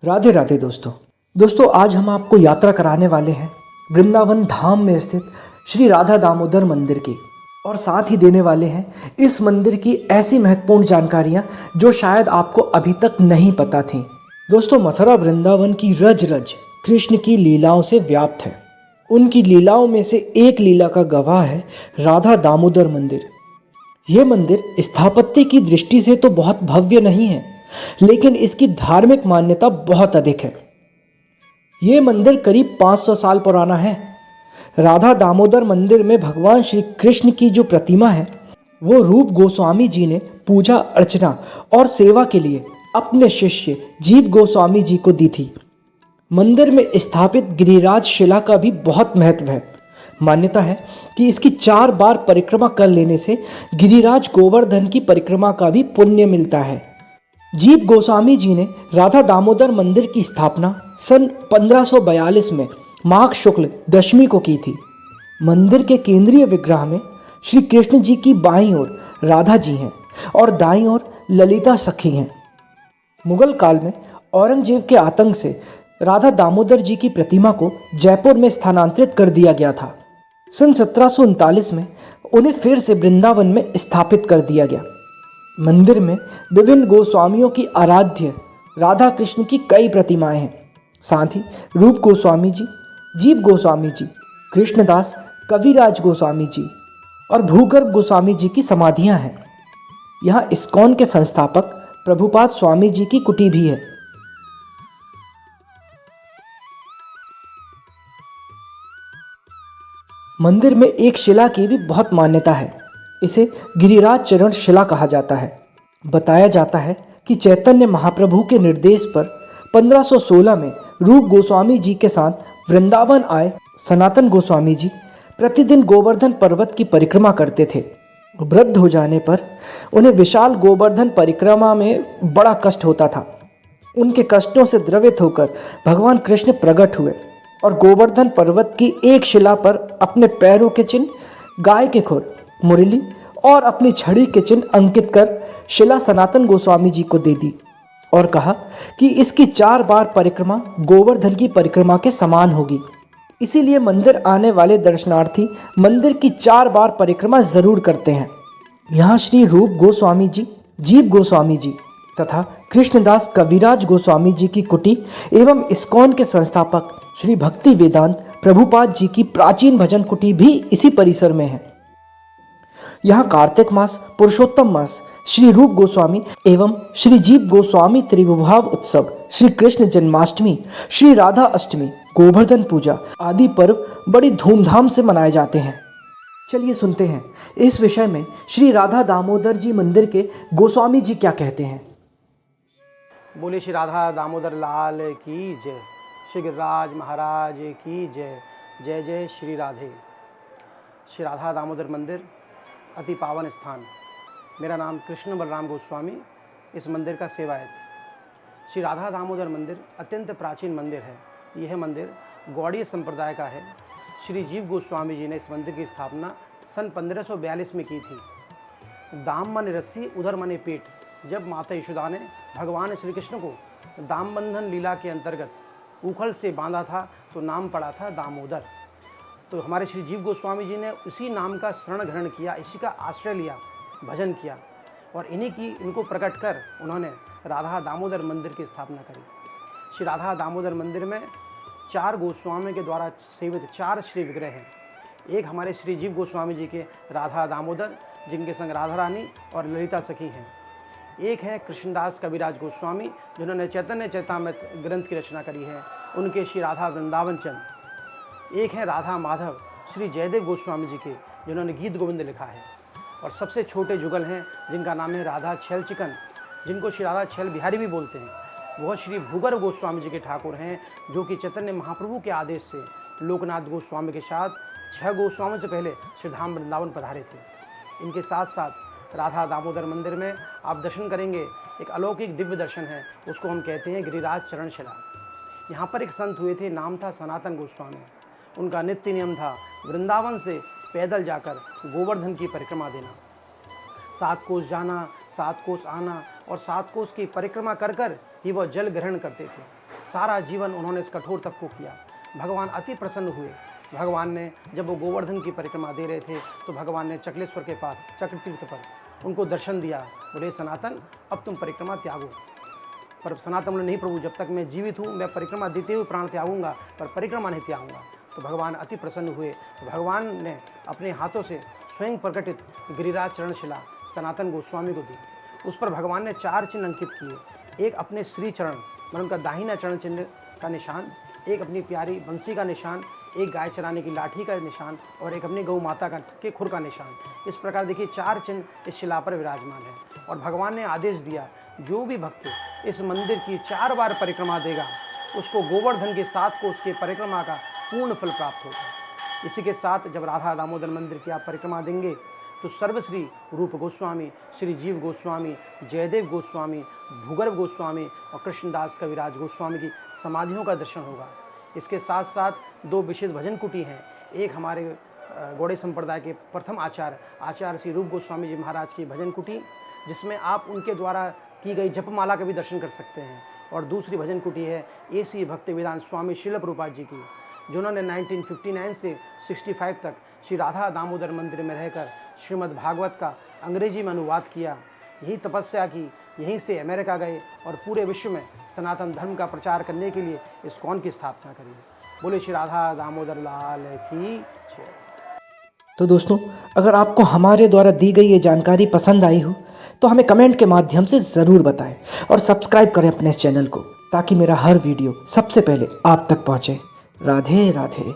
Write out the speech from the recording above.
राधे राधे दोस्तों आज हम आपको यात्रा कराने वाले हैं वृंदावन धाम में स्थित श्री राधा दामोदर मंदिर की, और साथ ही देने वाले हैं इस मंदिर की ऐसी महत्वपूर्ण जानकारियां जो शायद आपको अभी तक नहीं पता थीं। दोस्तों, मथुरा वृंदावन की रज रज कृष्ण की लीलाओं से व्याप्त है। उनकी लीलाओं में से एक लीला का गवाह है राधा दामोदर मंदिर। यह मंदिर स्थापत्य की दृष्टि से तो बहुत भव्य नहीं है, लेकिन इसकी धार्मिक मान्यता बहुत अधिक है। यह मंदिर करीब 500 साल पुराना है। राधा दामोदर मंदिर में भगवान श्री कृष्ण की जो प्रतिमा है वो रूप गोस्वामी जी ने पूजा अर्चना और सेवा के लिए अपने शिष्य जीव गोस्वामी जी को दी थी। मंदिर में स्थापित गिरिराज शिला का भी बहुत महत्व है। मान्यता है कि इसकी 4 बार परिक्रमा कर लेने से गिरिराज गोवर्धन की परिक्रमा का भी पुण्य मिलता है। जीव गोस्वामी जी ने राधा दामोदर मंदिर की स्थापना सन 1542 में माघ शुक्ल दशमी को की थी। मंदिर के केंद्रीय विग्रह में श्री कृष्ण जी की बाईं ओर राधा जी हैं और दाईं ओर ललिता सखी हैं। मुगल काल में औरंगजेब के आतंक से राधा दामोदर जी की प्रतिमा को जयपुर में स्थानांतरित कर दिया गया था। सन 1739 में उन्हें फिर से वृंदावन में स्थापित कर दिया गया। मंदिर में विभिन्न गोस्वामियों की आराध्य राधा कृष्ण की कई प्रतिमाएं हैं। साथ ही रूप गोस्वामी जी, जीव गोस्वामी जी, कृष्णदास कविराज गोस्वामी जी और भूगर्भ गोस्वामी जी की समाधियां हैं। यहाँ इस्कॉन के संस्थापक प्रभुपाद स्वामी जी की कुटी भी है। मंदिर में एक शिला की भी बहुत मान्यता है। इसे गिरिराज चरण शिला कहा जाता है। बताया जाता है कि चैतन्य महाप्रभु के निर्देश पर 1516 में रूप गोस्वामी जी के साथ वृंदावन आए सनातन गोस्वामी जी प्रतिदिन गोवर्धन पर्वत की परिक्रमा करते थे। वृद्ध हो जाने पर उन्हें विशाल गोवर्धन परिक्रमा में बड़ा कष्ट होता था। उनके कष्टों से द्रवित होकर भगवान कृष्ण प्रकट हुए और गोवर्धन पर्वत की एक शिला पर अपने पैरों के चिन्ह, गाय के खुर, मुरली और अपनी छड़ी के चिन्ह अंकित कर शिला सनातन गोस्वामी जी को दे दी और कहा कि इसकी 4 बार परिक्रमा गोवर्धन की परिक्रमा के समान होगी। इसीलिए मंदिर आने वाले दर्शनार्थी मंदिर की 4 बार परिक्रमा जरूर करते हैं। यहाँ श्री रूप गोस्वामी जी, जीव गोस्वामी जी तथा कृष्णदास कविराज गोस्वामी जी की कुटी एवं इस्कॉन के संस्थापक श्री भक्ति वेदांत प्रभुपाद जी की प्राचीन भजन कुटी भी इसी परिसर में है। यहाँ कार्तिक मास, पुरुषोत्तम मास, श्री रूप गोस्वामी एवं श्री जीव गोस्वामी त्रिविभाव उत्सव, श्री कृष्ण जन्माष्टमी, श्री राधा अष्टमी, गोवर्धन पूजा आदि पर्व बड़ी धूमधाम से मनाए जाते हैं। चलिए सुनते हैं इस विषय में श्री राधा दामोदर जी मंदिर के गोस्वामी जी क्या कहते हैं। बोले श्री राधा दामोदर लाल की जय, श्री गिरिराज महाराज की जय। जय जय श्री राधे। श्री राधा दामोदर मंदिर अति पावन स्थान। मेरा नाम कृष्ण बलराम गोस्वामी, इस मंदिर का सेवायत। श्री राधा दामोदर मंदिर अत्यंत प्राचीन मंदिर है। यह मंदिर गौड़ीय संप्रदाय का है। श्री जीव गोस्वामी जी ने इस मंदिर की स्थापना सन 1542 में की थी। दाम मन रस्सी उधर मने पेट। जब माता यशोदा ने भगवान श्री कृष्ण को दाम बंधन लीला के अंतर्गत उखल से बांधा था तो नाम पड़ा था दामोदर। तो हमारे श्री जीव गोस्वामी जी ने उसी नाम का शरण ग्रहण किया, इसी का आश्रय लिया, भजन किया और इनको प्रकट कर उन्होंने राधा दामोदर मंदिर की स्थापना करी। श्री राधा दामोदर मंदिर में 4 गोस्वामी के द्वारा सेवित 4 श्री विग्रह हैं। एक हमारे श्री जीव गोस्वामी जी के राधा दामोदर, जिनके संग राधा रानी और ललिता सखी हैं। एक है कृष्णदास कविराज गोस्वामी, जिन्होंने चैतन्य चैतामृत ग्रंथ की रचना करी है, उनके श्री राधा वृंदावन चंद। एक है राधा माधव श्री जयदेव गोस्वामी जी के, जिन्होंने गीत गोविंद लिखा है। और सबसे छोटे जुगल हैं जिनका नाम है राधा छैल चिकन, जिनको श्री राधा छैल बिहारी भी बोलते हैं। वह श्री भूगर्भ गोस्वामी जी के ठाकुर हैं, जो कि चैतन्य महाप्रभु के आदेश से लोकनाथ गोस्वामी के साथ 6 गोस्वामी से पहले श्री धाम वृंदावन पधारे थे। इनके साथ साथ राधा दामोदर मंदिर में आप दर्शन करेंगे, एक अलौकिक दिव्य दर्शन है, उसको हम कहते हैं गिरिराज चरण शिला। यहाँ पर एक संत हुए थे, नाम था सनातन गोस्वामी। उनका नित्य नियम था वृंदावन से पैदल जाकर गोवर्धन की परिक्रमा देना। 7 कोस जाना, 7 कोस आना और 7 कोस की परिक्रमा कर कर ही वह जल ग्रहण करते थे। सारा जीवन उन्होंने इस कठोर तप को किया। भगवान अति प्रसन्न हुए। भगवान ने जब वो गोवर्धन की परिक्रमा दे रहे थे तो भगवान ने चकलेश्वर के पास चक्र तीर्थ पर उनको दर्शन दिया। बोले सनातन अब तुम परिक्रमा त्यागो। पर सनातन बोले नहीं प्रभु, जब तक मैं जीवित हूँ मैं परिक्रमा देते हुए प्राण त्यागूंगा, पर परिक्रमा नहीं त्यागूंगा। तो भगवान अति प्रसन्न हुए। भगवान ने अपने हाथों से स्वयं प्रकटित गिरिराज चरणशिला सनातन गोस्वामी को दी। उस पर भगवान ने 4 चिन्ह अंकित किए। एक अपने श्री चरण मतलब उनका दाहिना चरण चिन्ह का निशान, एक अपनी प्यारी बंसी का निशान, एक गाय चराने की लाठी का निशान और एक अपनी गौ माता के खुर का निशान। इस प्रकार देखिए 4 चिन्ह इस शिला पर विराजमान है। और भगवान ने आदेश दिया जो भी भक्त इस मंदिर की 4 बार परिक्रमा देगा उसको गोवर्धन के साथ को उसके परिक्रमा का पूर्ण फल प्राप्त होगा। इसी के साथ जब राधा दामोदर मंदिर की आप परिक्रमा देंगे तो सर्वश्री रूप गोस्वामी, श्री जीव गोस्वामी, जयदेव गोस्वामी, भूगर्भ गोस्वामी और कृष्णदास कविराज गोस्वामी की समाधियों का दर्शन होगा। इसके साथ साथ 2 विशेष भजन कुटी हैं। एक हमारे गौड़े संप्रदाय के प्रथम आचार्य श्री रूप गोस्वामी जी महाराज की भजन कुटी, जिसमें आप उनके द्वारा की गई जपमाला का भी दर्शन कर सकते हैं। और दूसरी भजन कुटी है एसी भक्ति वेदांत स्वामी श्रील प्रभुपाद जी की, जिन्होंने 1959 से 65 तक श्री राधा दामोदर मंदिर में रहकर श्रीमद् भागवत का अंग्रेजी में अनुवाद किया। यही तपस्या की, यहीं से अमेरिका गए और पूरे विश्व में सनातन धर्म का प्रचार करने के लिए इस्कॉन की स्थापना करी। बोले श्री राधा दामोदर लाल की जय। तो दोस्तों, अगर आपको हमारे द्वारा दी गई ये जानकारी पसंद आई हो तो हमें कमेंट के माध्यम से ज़रूर बताएं और सब्सक्राइब करें अपने चैनल को, ताकि मेरा हर वीडियो सबसे पहले आप तक पहुंचे। राधे राधे।